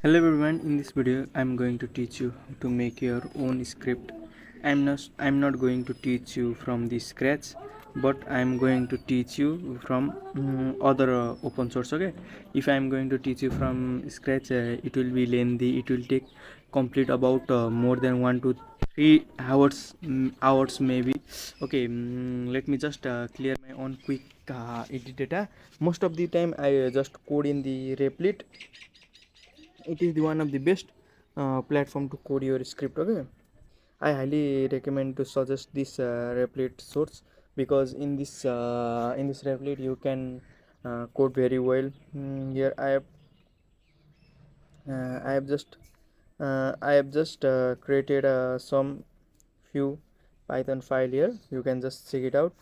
Hello everyone, in this video I'm going to teach you how to make your own script. I'm not going to teach you from the scratch, but I'm going to teach you from other open source. Okay, if I'm going to teach you from scratch, it will be lengthy. It will take complete about more than 1 to 3 hours, hours maybe. Okay, let me just clear my own quick edit data. Most of the time I just code in the Replit. It is the one of the best platform to code your script. Okay, I highly recommend to suggest this Replit source, because in this Replit you can code very well. Here I have just created some few Python file. Here you can just check it out.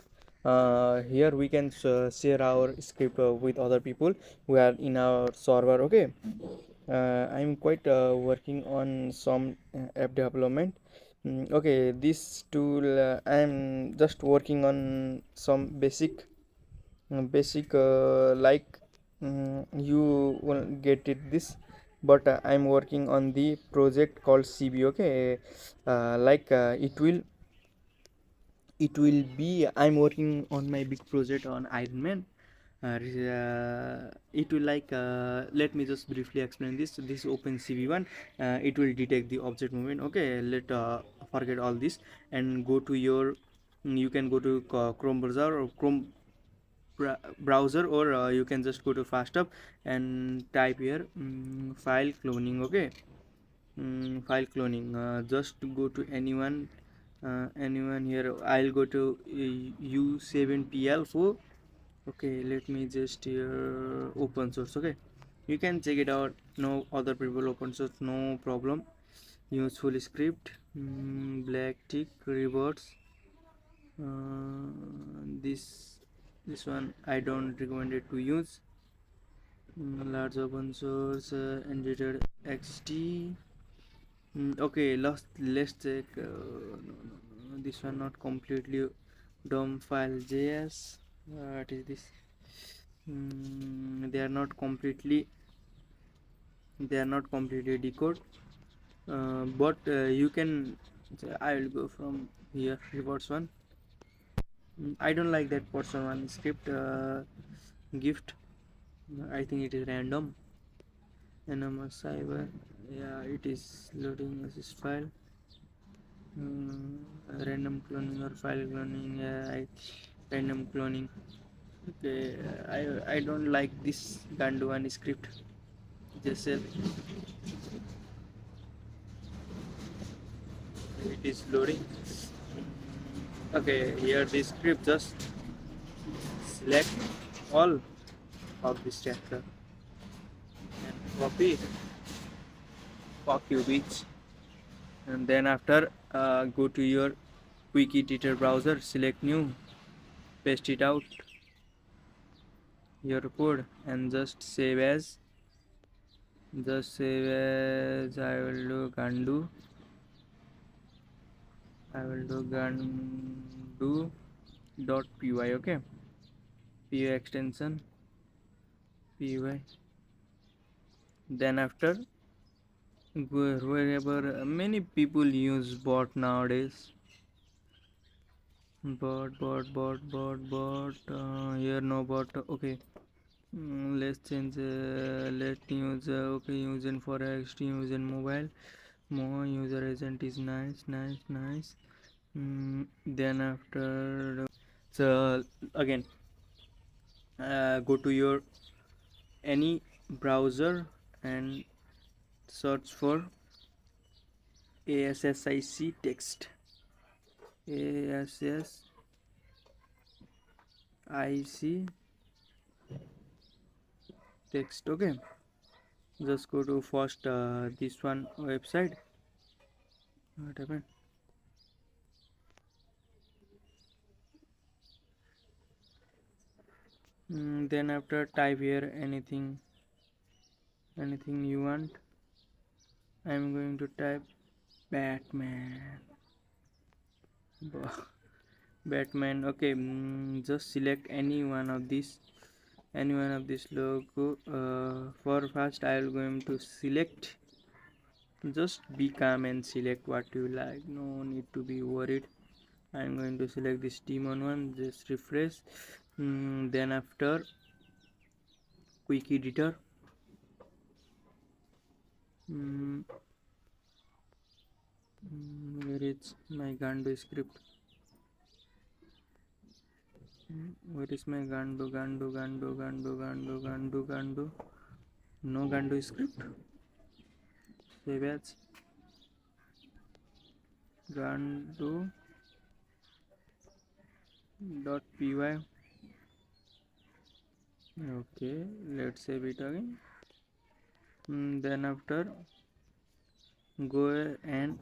Here we can share our script with other people who are in our server. Okay, I'm quite working on some app development. Okay, this tool I'm just working on some basic like you will get it this, but I'm working on the project called CB. Okay, like it will be I'm working on my big project on Iron Man. It will like let me just briefly explain this OpenCV1. It will detect the object movement. Okay, let forget all this and go to your you can go to Chrome browser or Chrome browser, or you can just go to fast up and type here file cloning. Okay, file cloning, just go to anyone here. I'll go to U7PL4. Okay, let me just here open source. Okay, you can check it out. No other people open source, no problem. Useful script, black tick rewards. This one I don't recommend it to use. Large open source editor XT. Okay, let's check. No, this one not completely DOM file JS. What is this? They are not completely decode. But you can. I will go from here. Rewards one. I don't like that person one script gift. I think it is random. Anonymous cyber. Yeah, it is loading assist file. Random cloning or file cloning. Random cloning. Okay, I don't like this Gandu one script. Just it is loading. Okay, here this script just select all of this chapter and copy. Fuck you, bitch. And then after go to your quick editor browser, select new, paste it out your code and just save as. I will do gandu. I will do gandu dot py. Okay, py extension py. Then after wherever many people use bot nowadays, bot here no bot. Okay, let's change. Let use okay, using for extreme using mobile. More user agent is nice. Then after so again go to your any browser and search for ASSIC text. ASSIC text. Okay, just go to first this one website. What happened? Then after type here anything you want. I'm going to type Batman. Batman. Okay, just select any one of these any one of this logo. For first I will going to select, just be calm and select what you like, no need to be worried. I'm going to select this demon one, just refresh. Then after quick editor, mm, where is my gandu script? Where is my gandu? No gandu script. Save as gandu .py. Okay, let's save it again. Then after go and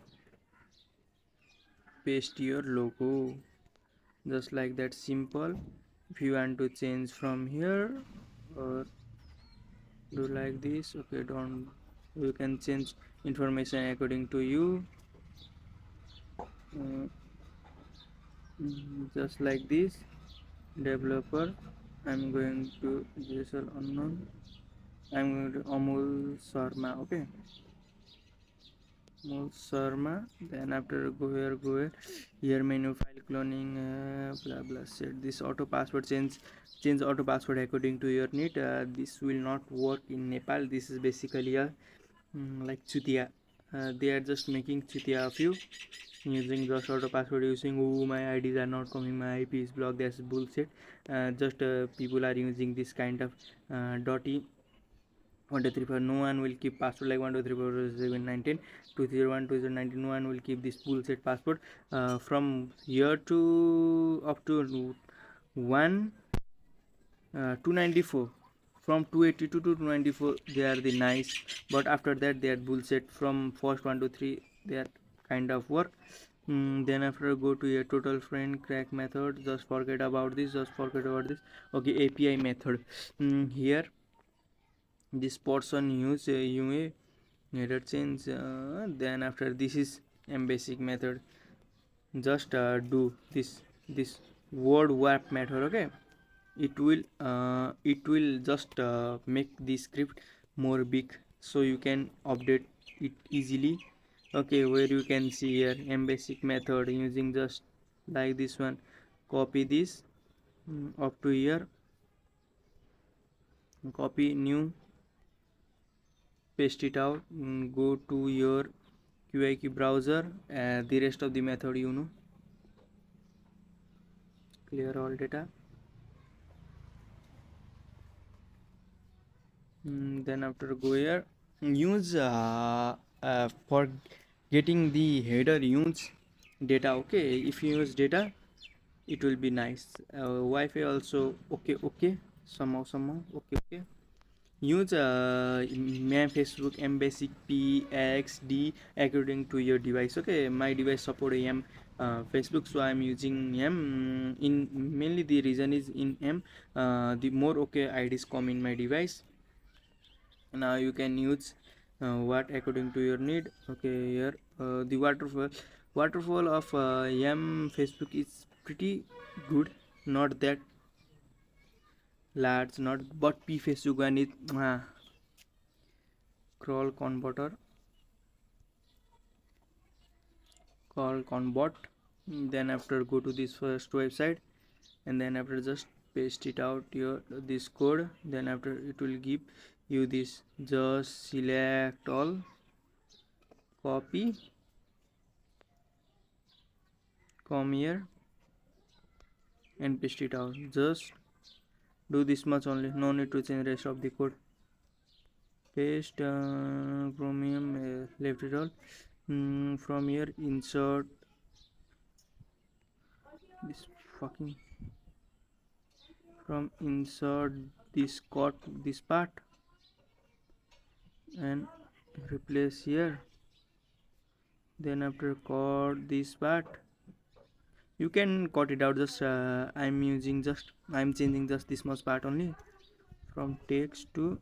paste your logo, just like that, simple. If you want to change from here or do like this, okay, don't, you can change information according to you. uh, just like this, developer, I'm going to GSL unknown, I'm going to Amul Sharma. Okay, Amul Sharma. Then after go here menu, file cloning, blah blah, set this auto password, change auto password according to your need. This will not work in Nepal. This is basically a like chutia. They are just making chutia of you using just auto password, using oh my IDs are not coming, my IP is blocked. That's bullshit. Just people are using this kind of dotty 1 2 3 4. No one will keep password like 1 2 3 4 7 9 10 201 2019. No one will keep this bullshit password. From here to up to 1 294, from 282 to 294 they are the nice, but after that they are bullshit. From first 1 to 3 they are kind of work. Then after go to a total friend crack method, just forget about this, okay, API method. Here this person use UA header change. Then after this is basic method, just do this word warp method. Okay, it will just make the script more big, so you can update it easily. Okay, where you can see here basic method using just like this one, copy this up to here, copy new, paste it out, go to your QIQ browser, the rest of the method, clear all data. Then after go here, use for getting the header, use data. Okay, if you use data it will be nice. Wi-Fi also, okay, somehow, okay. Use my Facebook mbasic pxd according to your device. Okay, my device support am Facebook, so I'm using m. In mainly the reason is in m, the more okay IDs come in my device. Now you can use what according to your need. Okay, here the waterfall of m Facebook is pretty good, not that large, not, but p Facebook one is crawl converter, call convert. Then after go to this first website, and then after just paste it out your this code. Then after it will give you this, just select all, copy, come here and paste it out. Just do this much only, no need to change rest of the code. Paste chromium, left it all. From here insert this fucking, from insert this cut, this part, and replace here. Then after cut this part, you can cut it out. Just I'm changing just this much part only, from text to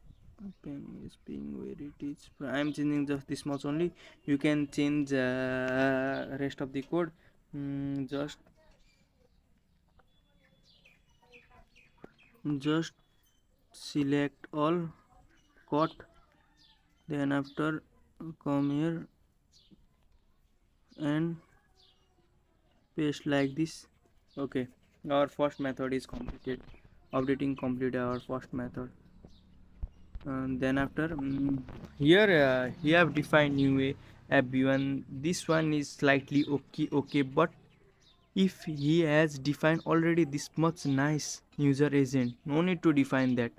pen is being where it is. I'm changing just this much only. You can change rest of the code. Just select all, cut, then after come here and paste like this. Okay, our first method is completed. Updating complete our first method. Then after here he have defined new app view, and this one is slightly okay, but if he has defined already this much nice user agent, no need to define that.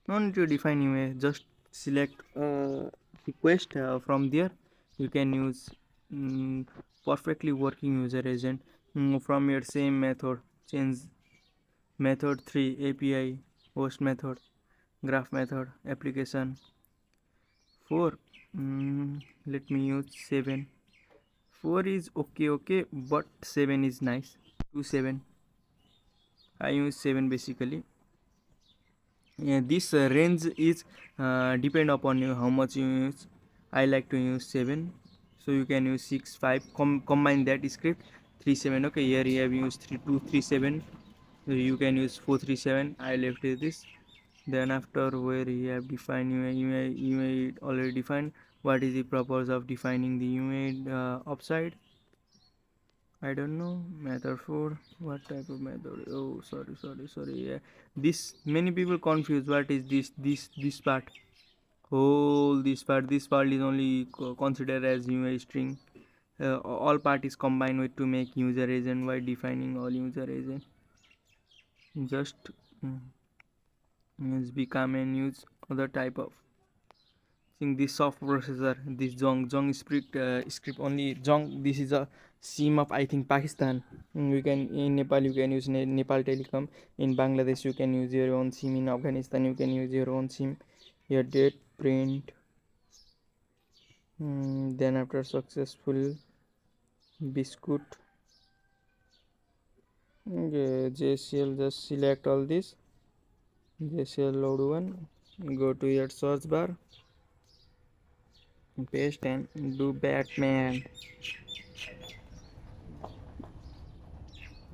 No need to define new just select request from there. You can use perfectly working user agent from your same method. Change method 3 API, host method, graph method, application 4. Let me use 7. 4 is okay, but 7 is nice. 2 7. I use 7 basically. Yeah, this range is depend upon you how much you use. I like to use 7, so you can use 6 5. Combine that script 3 7. Okay, here you have used 3 2 3 7. So you can use 4 3 7. I left this. Then after where you have defined UA already defined. What is the purpose of defining the UA upside? I don't know. Method 4. What type of method? Oh, sorry. Yeah. This many people confuse. What is this part? Whole this part is only considered as UA string. All part is combined with to make user agent. By defining all user agent, just become and use other type of this soft processor, this Jong script only Jong. This is a sim of I think Pakistan. You can in Nepal you can use Nepal Telecom. In Bangladesh you can use your own sim. In Afghanistan you can use your own sim. Your date print. Then after successful biscuit. Okay, JCL, just select all this. JCL load one. Go to your search bar. Paste and do Batman.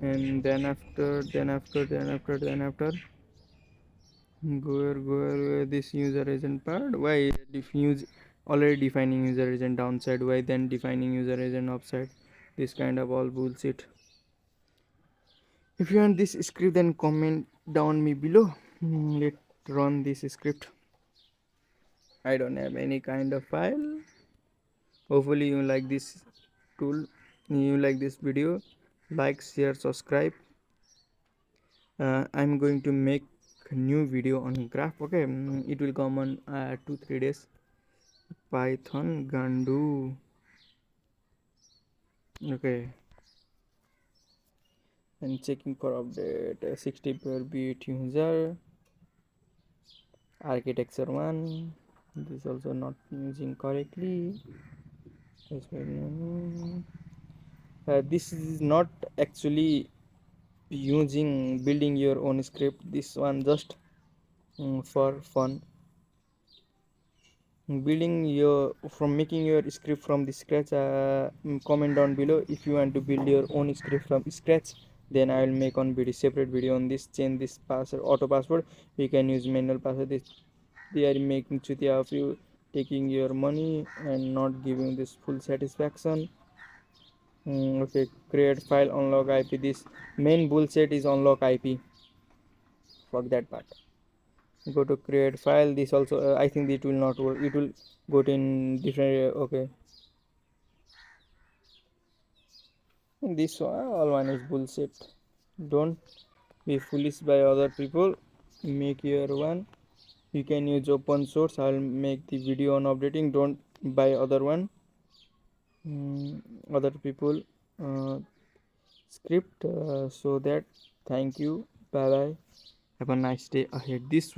And then after go this user agent part. Why diffuse already defining user agent downside? Why then defining user agent upside? This kind of all bullshit. If you want this script, then comment down me below. Let's run this script. I don't have any kind of file. Hopefully you like this tool, you like this video. Like, share, subscribe. I'm going to make a new video on graph. Okay, it will come on 2-3 days. Python Gandu. Okay, and checking for update 64-bit user architecture 1. This also not using correctly. This is not actually using building your own script. This one just for fun. Building your from making your script from the scratch. Comment down below if you want to build your own script from scratch. Then I will make on video separate video on this. Change this password, auto password. You can use manual password. They are making chutia of you, taking your money and not giving this full satisfaction. Okay, create file, unlock IP. This main bullshit is unlock IP. Fuck that part. Go to create file. This also I think it will not work. It will go to in different. Okay, this one all one is bullshit. Don't be foolish by other people. Make your one. You can use open source. I'll make the video on updating. Don't buy other one. Other people script. So that thank you. Bye bye. Have a nice day ahead. This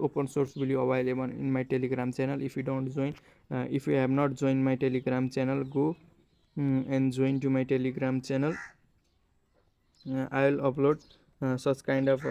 open source will be available in my Telegram channel. If you don't join, if you have not joined my Telegram channel, go and join to my Telegram channel. I'll upload such kind of